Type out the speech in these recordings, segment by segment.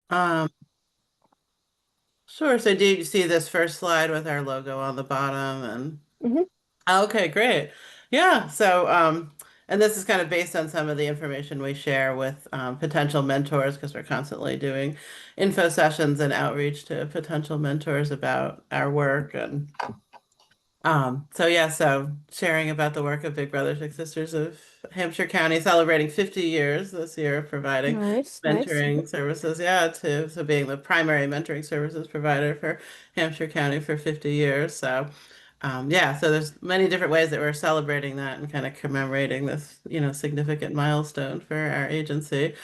Um, sure. So do you see this first slide with our logo on the bottom and Hmm. okay, great. Yeah. So, and this is kind of based on some of the information we share with potential mentors because we're constantly doing info sessions and outreach to potential mentors about our work and so yeah, so sharing about the work of Big Brothers Big Sisters of Hampshire County, celebrating 50 years this year of providing Nice, nice. mentoring services. Yeah, to so being the primary mentoring services provider for Hampshire County for 50 years. So yeah, so there's many different ways that we're celebrating that and kind of commemorating this, significant milestone for our agency.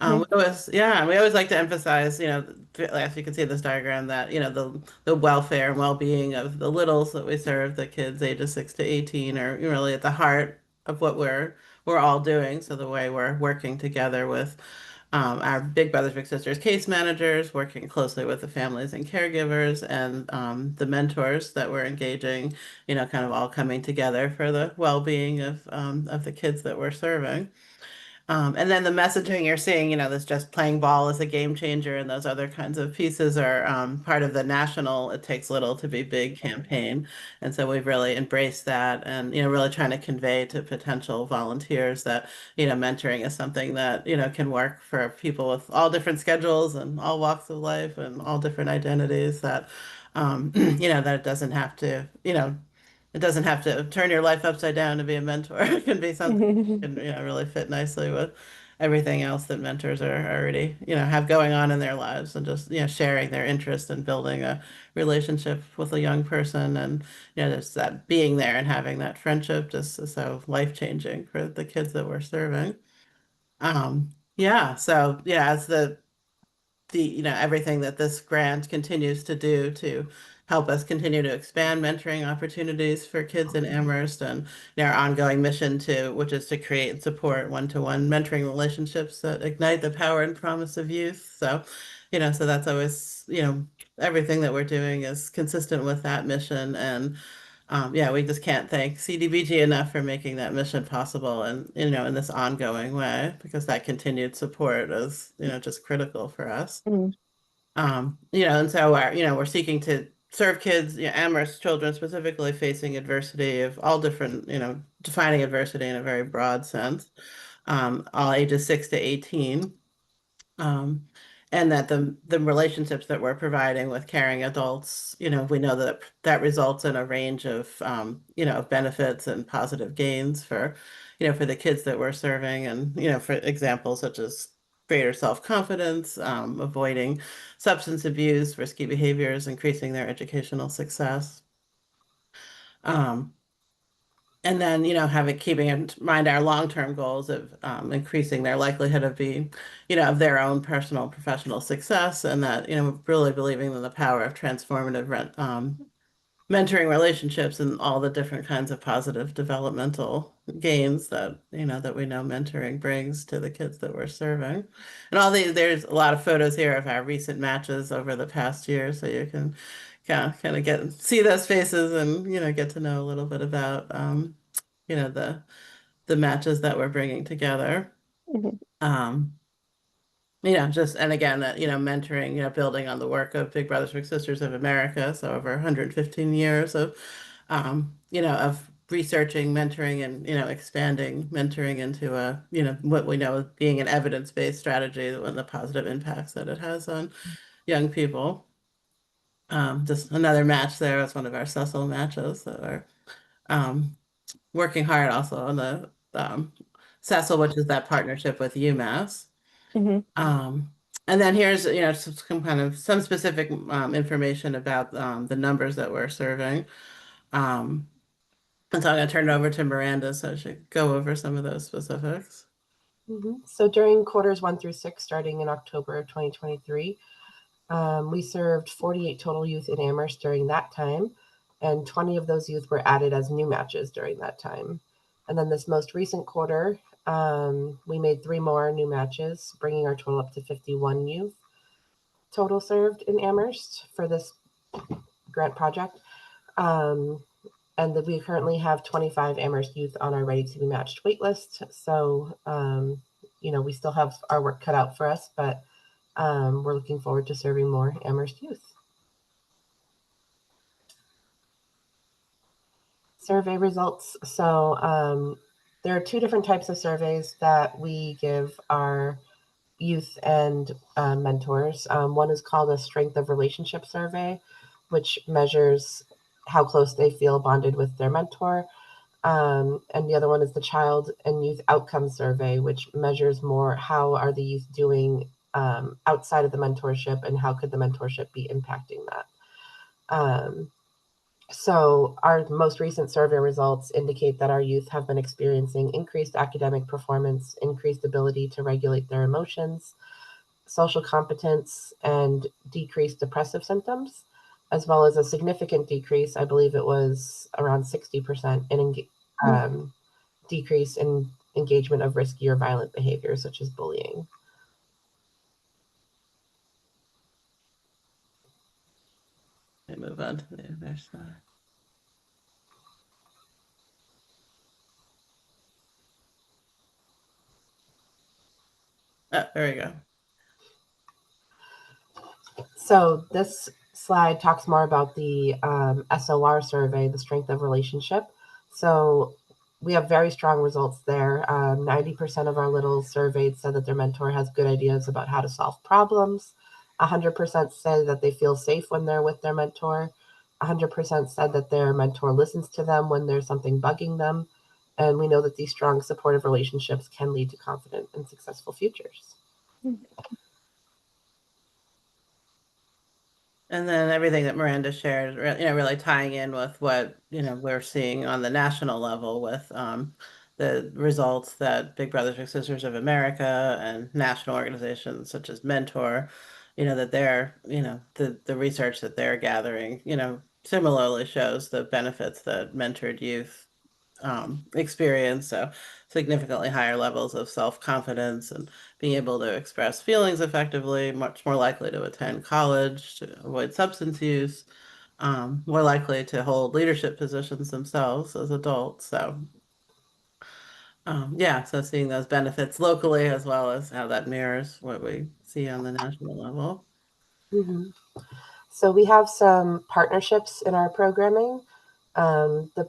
Hmm. We always like to emphasize, as you can see in this diagram, that, the welfare and well-being of the littles that we serve, the kids ages 6 to 18 are really at the heart of what we're all doing. So the way we're working together with our Big Brothers Big Sisters case managers, working closely with the families and caregivers, and the mentors that we're engaging, kind of all coming together for the well-being of the kids that we're serving. And then the messaging you're seeing, this just playing ball is a game changer, and those other kinds of pieces are part of the national It Takes Little to Be Big campaign. And so we've really embraced that and, really trying to convey to potential volunteers that, mentoring is something that, can work for people with all different schedules and all walks of life and all different identities that, that it doesn't have to, it doesn't have to turn your life upside down to be a mentor. It can be something that can, really fit nicely with everything else that mentors are already, have going on in their lives and just, sharing their interest in building a relationship with a young person and, just that being there and having that friendship just is so life-changing for the kids that we're serving. Yeah, so yeah, as everything that this grant continues to do to help us continue to expand mentoring opportunities for kids in Amherst and our ongoing mission which is to create and support one-to-one mentoring relationships that ignite the power and promise of youth. So, so that's always, everything that we're doing is consistent with that mission. And yeah, we just can't thank CDBG enough for making that mission possible and, in this ongoing way, because that continued support is, just critical for us. Hmm. And so we're seeking to serve kids, Amherst children specifically facing adversity of all different, defining adversity in a very broad sense, all ages 6 to 18. Um, and that the relationships that we're providing with caring adults, we know that that results in a range of, benefits and positive gains for the kids that we're serving. And, for examples such as greater self-confidence, avoiding substance abuse, risky behaviors, increasing their educational success. Um, and then, keeping in mind our long-term goals of increasing their likelihood of being, of their own personal professional success, and that, really believing in the power of transformative mentoring relationships and all the different kinds of positive developmental gains that, that we know mentoring brings to the kids that we're serving. And there's a lot of photos here of our recent matches over the past year, so you can kind of see those faces and, get to know a little bit about, you know, the the matches that we're bringing together. Hmm. Um, just and again that mentoring, building on the work of Big Brothers Big Sisters of America, so over 115 years of researching mentoring and expanding mentoring into a what we know as being an evidence-based strategy and the positive impacts that it has on young people. Just another match there. It's one of our Cecil matches that are um, working hard also on the Cecil, which is that partnership with UMass. Hmm. Um, and then here's, some kind of some specific information about the numbers that we're serving. Um, and so I'm going to turn it over to Miranda so she can go over some of those specifics. So during quarters 1 through 6, starting in October of 2023, we served 48 total youth in Amherst during that time, and 20 of those youth were added as new matches during that time. And then this most recent quarter, we made 3 more new matches, bringing our total up to 51 youth total served in Amherst for this grant project. Um, and that we currently have 25 Amherst youth on our ready to be matched wait list. So, we still have our work cut out for us, but We're looking forward to serving more Amherst youth. Survey results. So there are two different types of surveys that we give our youth and mentors. One is called a strength of relationship survey, which measures how close they feel bonded with their mentor. And the other one is the child and youth outcome survey, which measures more how are the youth doing outside of the mentorship and how could the mentorship be impacting that. So our most recent survey results indicate that our youth have been experiencing increased academic performance, increased ability to regulate their emotions, social competence, and decreased depressive symptoms, as well as a significant decrease, I believe it was around 60% decrease in engagement of risky or violent behaviors such as bullying. Okay, move on to the other slide. Oh, there we go. So this slide talks more about the SOR survey, the strength of relationship. So we have very strong results there. 90% of our little surveyed said that their mentor has good ideas about how to solve problems. 100% said that they feel safe when they're with their mentor. 100% said that their mentor listens to them when there's something bugging them. And we know that these strong supportive relationships can lead to confident and successful futures. And then everything that Miranda shared, really tying in with what, we're seeing on the national level with the results that Big Brothers Big Sisters of America and national organizations such as Mentor, that they're, the research that they're gathering, similarly shows the benefits that mentored youth experience. So significantly higher levels of self-confidence and being able to express feelings effectively, much more likely to attend college, to avoid substance use, more likely to hold leadership positions themselves as adults. So yeah, so seeing those benefits locally as well as how that mirrors what we see on the national level. Mm-hmm. So we have some partnerships in our programming. The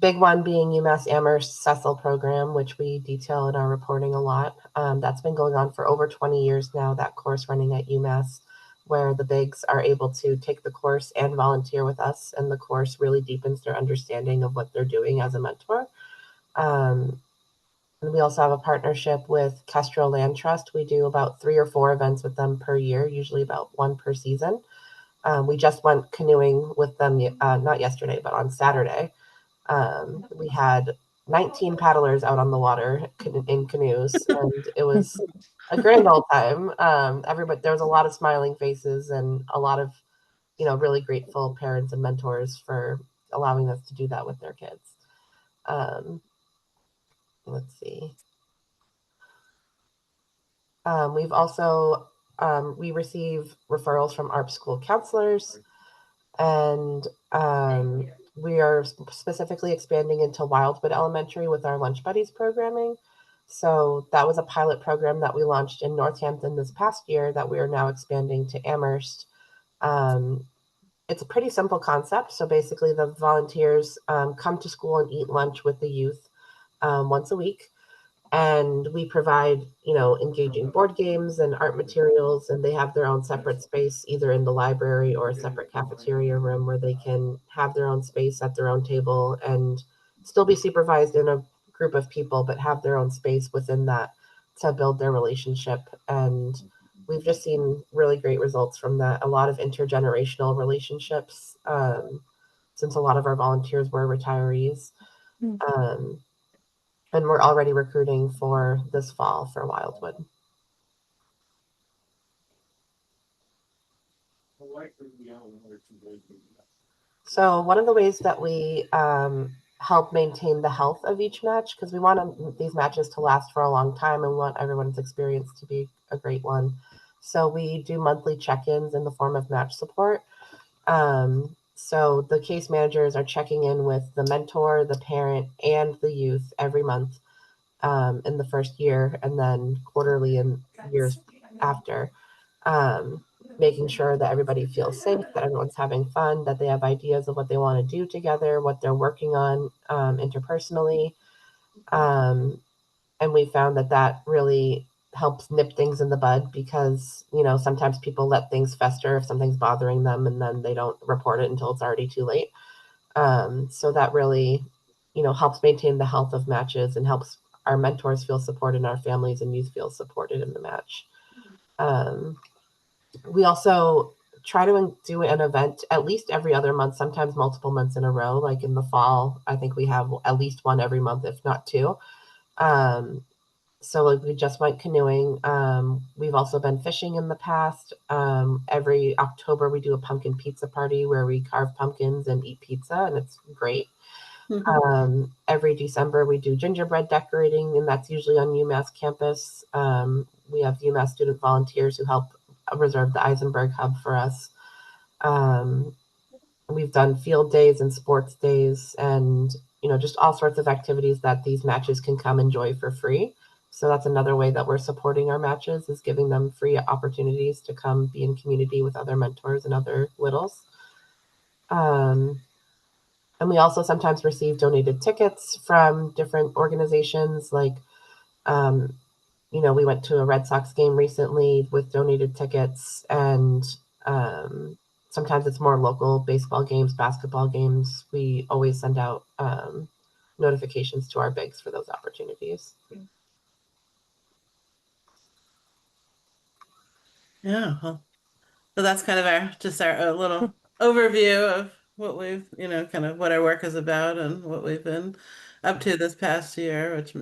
big one being UMass Amherst Cecil program, which we detail in our reporting a lot. That's been going on for over 20 years now, that course running at UMass, where the bigs are able to take the course and volunteer with us. And the course really deepens their understanding of what they're doing as a mentor. Um, and we also have a partnership with Kestrel Land Trust. We do about 3 or 4 events with them per year, usually about one per season. We just went canoeing with them, not yesterday, but on Saturday. We had 19 paddlers out on the water in canoes, and it was a grand old time. Everybody, there was a lot of smiling faces and a lot of, really grateful parents and mentors for allowing us to do that with their kids. Um, let's see. We've also we receive referrals from ARP school counselors, and we are specifically expanding into Wildwood Elementary with our Lunch Buddies programming. So that was a pilot program that we launched in Northampton this past year that we are now expanding to Amherst. Um, it's a pretty simple concept. So basically, the volunteers come to school and eat lunch with the youth once a week, and we provide engaging board games and art materials, and they have their own separate space either in the library or a separate cafeteria room where they can have their own space at their own table and still be supervised in a group of people but have their own space within that to build their relationship. And we've just seen really great results from that, a lot of intergenerational relationships, since a lot of our volunteers were retirees. um, and we're already recruiting for this fall for Wildwood. So one of the ways that we help maintain the health of each match, because we want these matches to last for a long time and we want everyone's experience to be a great one. So we do monthly check-ins in the form of match support. So the case managers are checking in with the mentor, the parent, and the youth every month in the first year, and then quarterly in years after. um, making sure that everybody feels safe, that everyone's having fun, that they have ideas of what they want to do together, what they're working on interpersonally. Um, and we found that that really helps nip things in the bud because, you know, sometimes people let things fester if something's bothering them and then they don't report it until it's already too late. So that really, you know, helps maintain the health of matches and helps our mentors feel supported and our families and youth feel supported in the match. Um, we also try to do an event at least every other month, sometimes multiple months in a row. Like in the fall, I think we have at least one every month, if not two. Um, so like we just went canoeing. We've also been fishing in the past. Every October we do a pumpkin pizza party where we carve pumpkins and eat pizza, and it's great. Every December we do gingerbread decorating, and that's usually on UMass campus. We have UMass student volunteers who help reserve the Eisenberg Hub for us. Um, we've done field days and sports days, and you know just all sorts of activities that these matches can come enjoy for free. So that's another way that we're supporting our matches is giving them free opportunities to come be in community with other mentors and other littles. Um, and we also sometimes receive donated tickets from different organizations. Like, um, you know, we went to a Red Sox game recently with donated tickets, and um, sometimes it's more local baseball games, basketball games. We always send out notifications to our bigs for those opportunities. Yeah. Well, so that's kind of our just our a little overview of what we've, kind of what our work is about and what we've been up to this past year, which,